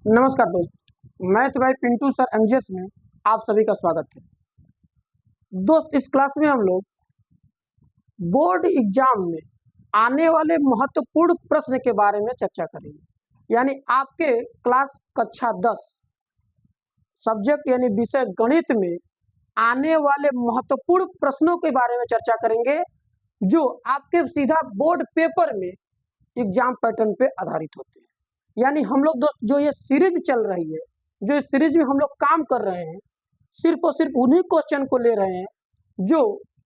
नमस्कार दोस्त, मैथ भाई पिंटू सर एमजीएस में आप सभी का स्वागत है। दोस्त, इस क्लास में हम लोग बोर्ड एग्जाम में आने वाले महत्वपूर्ण प्रश्न के बारे में चर्चा करेंगे। यानी आपके क्लास कक्षा 10 सब्जेक्ट यानी विषय गणित में आने वाले महत्वपूर्ण प्रश्नों के बारे में चर्चा करेंगे, जो आपके सीधा बोर्ड पेपर में एग्जाम पैटर्न पे आधारित होते हैं। यानी हम लोग दोस्त जो ये सीरीज चल रही है, जो इस सीरीज में हम लोग काम कर रहे हैं, सिर्फ और सिर्फ उन्हीं क्वेश्चन को ले रहे हैं जो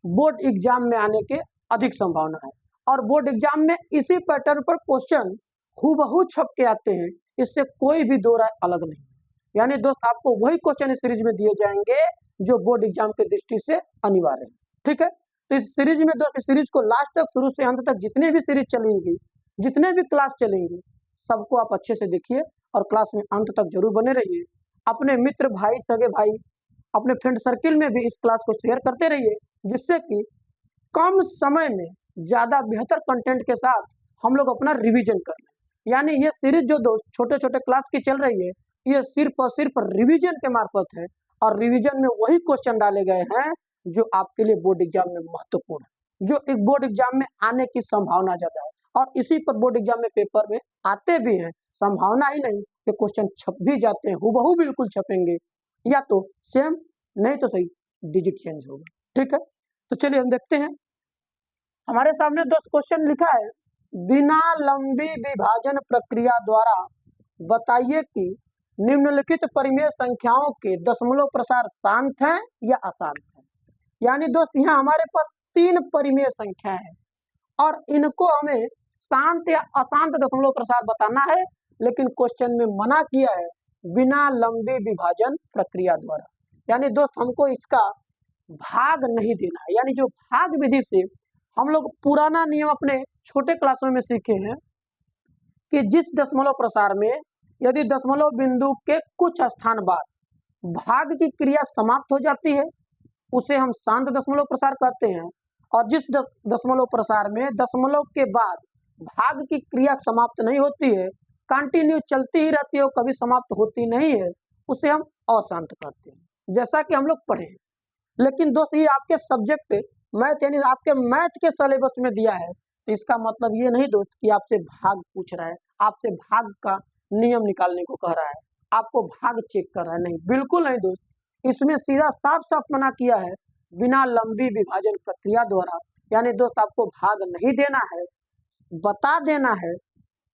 बोर्ड एग्जाम में आने के अधिक संभावना है। और बोर्ड एग्जाम में इसी पैटर्न पर क्वेश्चन हूबहू छप के आते हैं, इससे कोई भी दो राय अलग नहीं है। यानी दोस्त आपको वही क्वेश्चन इस सीरीज में दिए जाएंगे जो बोर्ड एग्जाम की दृष्टि से अनिवार्य है। ठीक है, तो इस सीरीज में दोस्त, इस सीरीज को लास्ट तक, शुरू से अंत तक जितने भी सीरीज चलेंगी, जितने भी क्लास चलेंगी, सबको आप अच्छे से देखिए और क्लास में अंत तक जरूर बने रहिए। अपने मित्र भाई, सगे भाई, अपने फ्रेंड सर्किल में भी इस क्लास को शेयर करते रहिए, जिससे कि कम समय में ज़्यादा बेहतर कंटेंट के साथ हम लोग अपना रिवीजन कर लें। यानी ये सीरीज जो दोस्त छोटे छोटे क्लास की चल रही है, ये सिर्फ और सिर्फ रिवीजन के मार्फत है, और रिवीजन में वही क्वेश्चन डाले गए हैं जो आपके लिए बोर्ड एग्जाम में महत्वपूर्ण है, जो एक बोर्ड एग्जाम में आने की संभावना ज़्यादा है, और इसी पर बोर्ड एग्जाम में पेपर में आते भी हैं। संभावना ही नहीं कि क्वेश्चन छप भी जाते हैं, हूबहू बिल्कुल छपेंगे, या तो सेम, नहीं तो सही डिजिट चेंज होगा। ठीक है, तो चलिए हम देखते हैं। हमारे सामने दोस्त क्वेश्चन लिखा है, बिना लंबी विभाजन प्रक्रिया द्वारा बताइए कि निम्नलिखित परिमेय संख्याओं के दशमलव प्रसार शांत है या अशांत है। यानी दोस्त यहाँ हमारे पास 3 परिमेय संख्या है और इनको हमें शांत या अशांत दशमलव प्रसार बताना है, लेकिन क्वेश्चन में मना किया है बिना लंबी विभाजन प्रक्रिया द्वारा। यानी दोस्त हमको इसका भाग नहीं देना है। यानी जो भाग विधि से हम लोग पुराना नियम अपने छोटे क्लासों में सीखे हैं कि जिस दशमलव प्रसार में यदि दशमलव बिंदु के कुछ स्थान बाद भाग की क्रिया समाप्त हो जाती है, उसे हम शांत दशमलव प्रसार कहते हैं। और जिस दशमलव प्रसार में दशमलव के बाद भाग की क्रिया समाप्त नहीं होती है, कंटिन्यू चलती ही रहती है और कभी समाप्त होती नहीं है, उसे हम अशांत कहते हैं, जैसा कि हम लोग पढ़े हैं। लेकिन दोस्त ये आपके सब्जेक्ट मैथ यानी आपके मैथ के सिलेबस में दिया है, तो इसका मतलब ये नहीं दोस्त कि आपसे भाग पूछ रहा है, आपसे भाग का नियम निकालने को कह रहा है, आपको भाग चेक कर रहा है। नहीं, बिल्कुल नहीं दोस्त, इसमें सीधा साफ साफ मना किया है बिना लंबी विभाजन प्रक्रिया द्वारा। यानी दोस्त आपको भाग नहीं देना है, बता देना है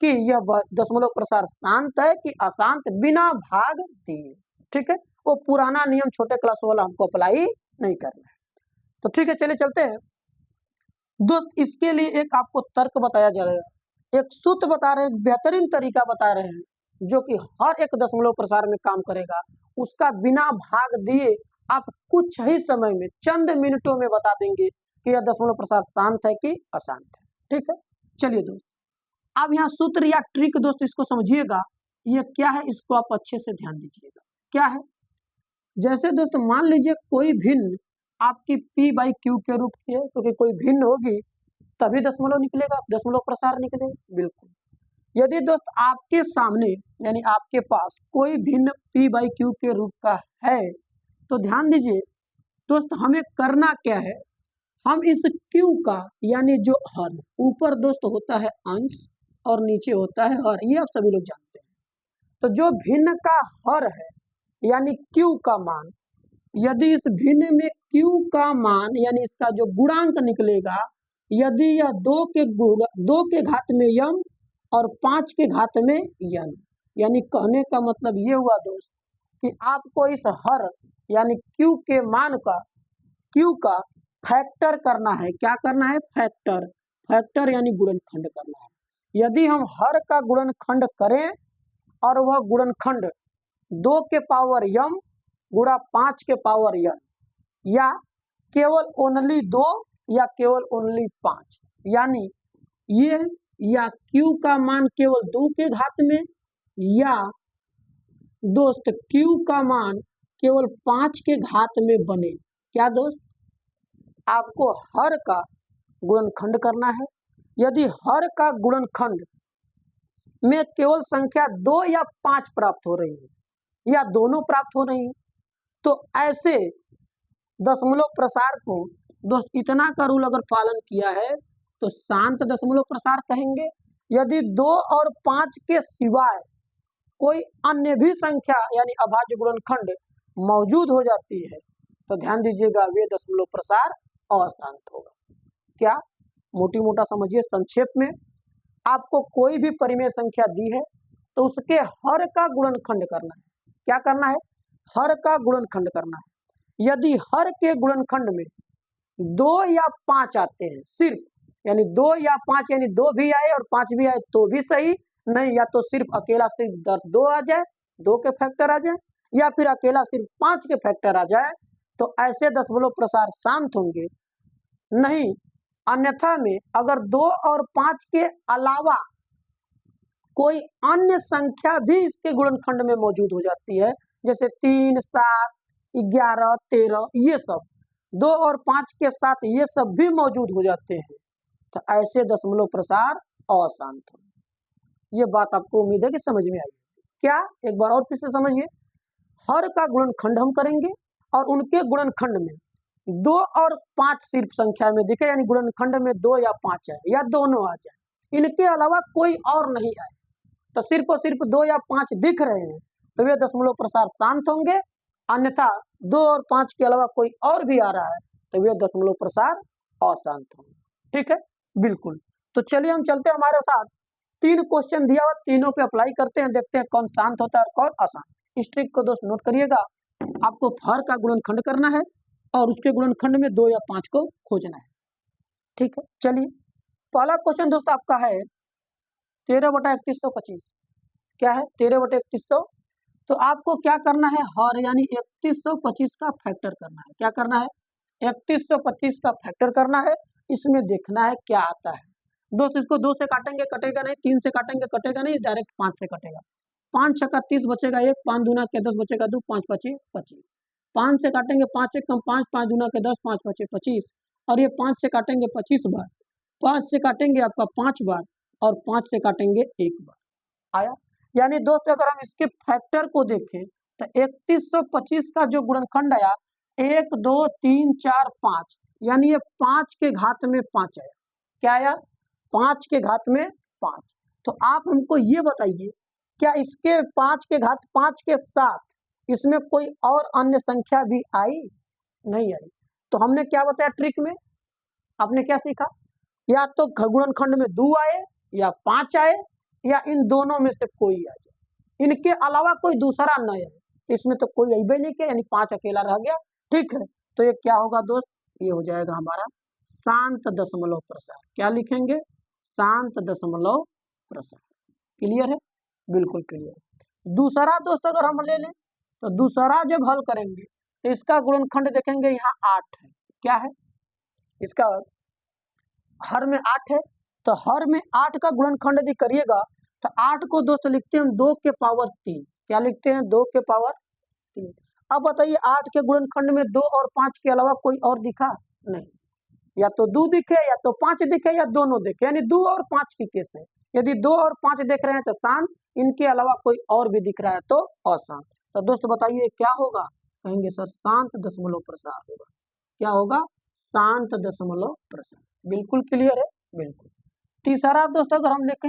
कि यह दशमलव प्रसार शांत है कि अशांत, बिना भाग दिए। ठीक है, वो पुराना नियम छोटे क्लास वाला हमको अप्लाई नहीं करना है। तो ठीक है, चलिए चलते हैं दोस्त। इसके लिए एक आपको तर्क बताया जाएगा, एक सूत्र बता रहे हैं, एक बेहतरीन तरीका बता रहे हैं, जो कि हर एक दशमलव प्रसार में काम करेगा। उसका बिना भाग दिए आप कुछ ही समय में, चंद मिनटों में बता देंगे कि यह दशमलव प्रसार शांत है कि अशांत है। ठीक है, चलिए दोस्त, अब यहाँ सूत्र या ट्रिक दोस्त इसको समझिएगा, ये क्या है, इसको आप अच्छे से ध्यान दीजिएगा। क्या है, जैसे दोस्त मान लीजिए कोई भिन्न आपकी P बाई Q के रूप की है, क्योंकि कोई भिन्न होगी तभी दशमलव निकलेगा, दशमलव प्रसार निकलेगा। बिल्कुल, यदि दोस्त आपके सामने यानी आपके पास कोई भिन्न P बाई Q के रूप का है, तो ध्यान दीजिए दोस्त, हमें करना क्या है, हम इस Q का यानी जो हर ऊपर दोस्त होता है अंश और नीचे होता है हर, ये आप सभी लोग जानते हैं। तो जो भिन्न का हर है यानी Q का मान, यदि इस भिन्न में Q का मान यानी इसका जो गुणांक निकलेगा, यदि यह 2 के घात में m और 5 के घात में n, यानी कहने का मतलब ये हुआ दोस्त कि आपको इस हर यानी Q के मान का, Q का फैक्टर करना है। क्या करना है, फैक्टर, फैक्टर यानी गुणनखंड करना है। यदि हम हर का गुणनखंड करें और वह गुणनखंड 2 के पावर m गुणा 5 के पावर n, या केवल ओनली 2 या केवल ओनली 5, यानी ये या Q का मान केवल 2 के घात में, या दोस्त Q का मान केवल 5 के घात में बने। क्या दोस्त, आपको हर का गुणनखंड करना है। यदि हर का गुणनखंड में केवल संख्या 2 या 5 प्राप्त हो रही है या दोनों प्राप्त हो रही है, तो ऐसे दशमलव प्रसार को दोस्त इतना का रूल अगर पालन किया है तो शांत दशमलव प्रसार कहेंगे। यदि 2 और 5 के सिवाय कोई अन्य भी संख्या यानी अभाज्य गुणनखंड मौजूद हो जाती है तो ध्यान दीजिएगा वे दशमलव प्रसार अशांत होगा। क्या मोटी मोटा समझिए, संक्षेप में आपको कोई भी परिमेय संख्या दी है तो उसके हर का गुणनखंड करना है। क्या करना है? हर का गुणनखंड करना है। यदि हर के गुणनखंड में 2 या 5 आते हैं सिर्फ, यानी 2 या 5 यानी 2 भी आए और 5 भी आए तो भी सही, नहीं या तो सिर्फ अकेला सिर्फ 2 आ जाए, 2 के फैक्टर आ जाए, या फिर अकेला सिर्फ 5 के फैक्टर आ जाए, तो ऐसे दशमलव प्रसार शांत होंगे। नहीं अन्यथा में अगर 2 और 5 के अलावा कोई अन्य संख्या भी इसके गुणनखंड में मौजूद हो जाती है, जैसे 3, 7, 11, 13, ये सब 2 और 5 के साथ ये सब भी मौजूद हो जाते हैं, तो ऐसे दशमलव प्रसार अशांत हो। ये बात आपको उम्मीद है कि समझ में आई। क्या एक बार और फिर से समझिए, हर का गुणनखंड हम करेंगे और उनके गुणनखंड में 2 और 5 सिर्फ संख्या में दिखे, यानी गुणनखंड में 2 या 5 है या दोनों आ जाए, इनके अलावा कोई और नहीं आए, तो सिर्फ और सिर्फ 2 या 5 दिख रहे हैं तो वे दशमलव प्रसार शांत होंगे। अन्यथा 2 और 5 के अलावा कोई और भी आ रहा है तो वे दशमलव प्रसार अशांत होंगे। ठीक है, बिल्कुल। तो चलिए हम चलते हैं, हमारे साथ 3 क्वेश्चन दिया हुआ, तीनों पे अप्लाई करते हैं, देखते हैं कौन शांत होता है और कौन अशांत। इस ट्रिक को दोस्त नोट करिएगा, आपको हर का गुणनखंड करना है और उसके गुणनखंड में 2 या 5 को खोजना है। ठीक है, चलिए पहला क्वेश्चन दोस्त आपका है 13/3125। क्या है? 13/3100। तो आपको क्या करना है? हर यानी 3125 का फैक्टर करना है। क्या करना है? 3125 का फैक्टर करना है। इसमें देखना है क्या आता है। दोस्त इसको 2 से काटेंगे कटेगा नहीं, 3 से काटेंगे कटेगा नहीं, डायरेक्ट 5 से कटेगा। 5 छक्का 30 बचेगा 1, 5 दूना के 10 बचेगा 2, 5 पचे 25। 5 से काटेंगे 5 1 कम 5, 5 दूना के 10, 5 पचे 25, और ये 5 से काटेंगे 25 बार, 5 से काटेंगे आपका 5 बार और 5 से काटेंगे 1 बार। आया? यानी दोस्त अगर हम इसके फैक्टर को देखें तो 3125 का जो गुणनखंड आया 1 2 3 4 5, यानी ये 5 के घात में 5 आया। क्या आया? 5 के घात में 5। तो आप हमको ये बताइए, क्या इसके 5 के घात 5 के साथ इसमें कोई और अन्य संख्या भी आई? नहीं आई। तो हमने क्या बताया ट्रिक में? आपने क्या सीखा? या तो गुणनखंड में 2 आए या 5 आए या इन दोनों में से कोई आ जाए, इनके अलावा कोई दूसरा न आए। इसमें तो कोई अइबे नहीं किया, यानी 5 अकेला रह गया। ठीक है, तो ये क्या होगा दोस्त? ये हो जाएगा हमारा शांत दशमलव प्रसार। क्या लिखेंगे? शांत दशमलव प्रसार। क्लियर है? बिल्कुल क्लियर। दूसरा दोस्त अगर हम ले लें तो दूसरा जब हल करेंगे तो इसका गुणनखंड देखेंगे, यहाँ 8 है। क्या है? इसका हर में 8 है, तो हर में 8 का गुणनखंड यदि करिएगा तो 8 को दोस्त लिखते हैं हम 2 के पावर 3। क्या लिखते हैं? 2 के पावर 3। अब बताइए 8 के गुणनखंड में 2 और 5 के अलावा कोई और दिखा? नहीं। या तो 2 दिखे या तो 5 दिखे या दोनों दिखे, यानी 2 और 5 की केस है। यदि 2 और 5 देख रहे हैं तो शांत, इनके अलावा कोई और भी दिख रहा है तो अशांत। तो दोस्त बताइए क्या होगा? कहेंगे सर शांत दशमलव प्रसार होगा। क्या होगा? शांत दशमलव प्रसार। बिल्कुल क्लियर है? बिल्कुल। तीसरा दोस्त अगर हम देखें,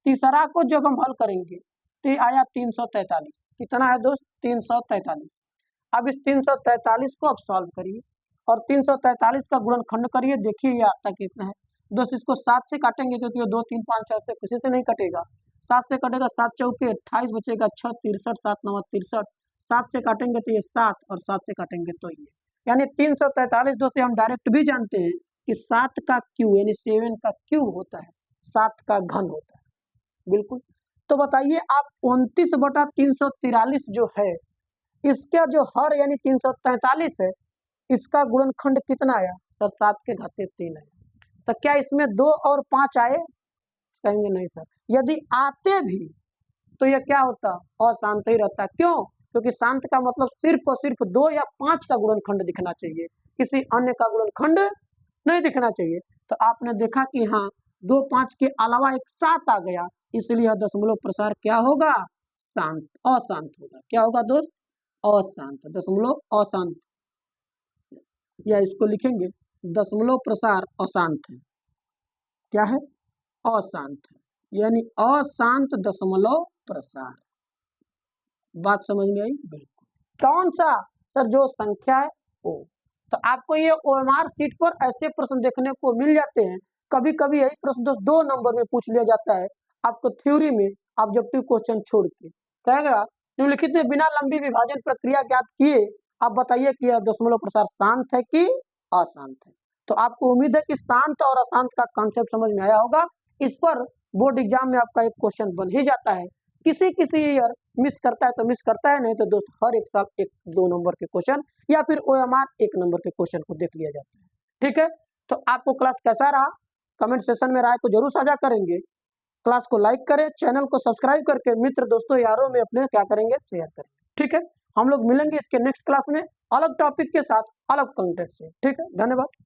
तीसरा को जब हम हल करेंगे तो ये आया 343। कितना है दोस्त? 343। अब इस 343 को आप सॉल्व करिए और 343 का गुणनखंड करिए, देखिए ये आता कितना है। दोस्त इसको 7 से काटेंगे क्योंकि ये 2 3 5 4 से किसी से नहीं कटेगा। 7 से कटेगा, 7 चौके 28 बचेगा, 6 63, 7 9 63। 7 से काटेंगे तो ये 7 और 7 से काटेंगे तो ये, यानी 343 दोस्त हम डायरेक्ट भी जानते हैं कि 7 का क्यू यानी 7 का क्यू होता है, 7 का घन होता है। बिल्कुल। तो बताइए आप 29/343 जो है इसका जो हर यानी 343 है, इसका गुणनखंड कितना आया? सर 7 के घाते 3 आया। तो क्या इसमें 2 और 5 आए? कहेंगे नहीं सर। यदि आते भी तो यह क्या होता? अशांत ही रहता। क्यों? क्योंकि शांत का मतलब सिर्फ और सिर्फ 2 या 5 का गुणनखंड दिखना चाहिए, किसी अन्य का गुणनखंड नहीं दिखना चाहिए। तो आपने देखा कि हाँ 2 5 के अलावा एक 7 आ गया, इसलिए यह दशमलव प्रसार क्या होगा, शांत, अशांत होगा। क्या होगा दोस्त, अशांत, दशमलव अशांत, या इसको लिखेंगे दशमलव प्रसार अशांत है। क्या है, अशांत है, यानी अशांत दशमलव प्रसार। बात समझ में आई, बिल्कुल। कौन सा, सर जो संख्या है ओ। तो आपको ये ओएमआर सीट पर ऐसे प्रश्न देखने को मिल जाते हैं। कभी कभी यही प्रश्न दोस्त 2 नंबर में पूछ लिया जाता है आपको थ्योरी में, ऑब्जेक्टिव क्वेश्चन छोड़ के। कहेगा निम्नलिखित में बिना लंबी विभाजन प्रक्रिया ज्ञात किए आप बताइए कि यह दशमलव प्रसार शांत है कि अशांत है। तो आपको उम्मीद है कि शांत और अशांत का कॉन्सेप्ट समझ में आया होगा। इस पर बोर्ड एग्जाम में आपका एक क्वेश्चन बन ही जाता है। किसी किसी ईयर मिस करता है तो मिस करता है, नहीं तो दोस्त हर एक साल 1-2 नंबर के क्वेश्चन या फिर ओएमआर 1 नंबर के क्वेश्चन को देख लिया जाता है। ठीक है, तो आपको क्लास कैसा रहा कमेंट सेशन में राय को जरूर साझा करेंगे। क्लास को लाइक करें, चैनल को सब्सक्राइब करके मित्र दोस्तों यारों में अपने क्या करेंगे, शेयर करेंगे। ठीक है, हम लोग मिलेंगे इसके नेक्स्ट क्लास में अलग टॉपिक के साथ, अलग कंटेंट से। ठीक है, धन्यवाद।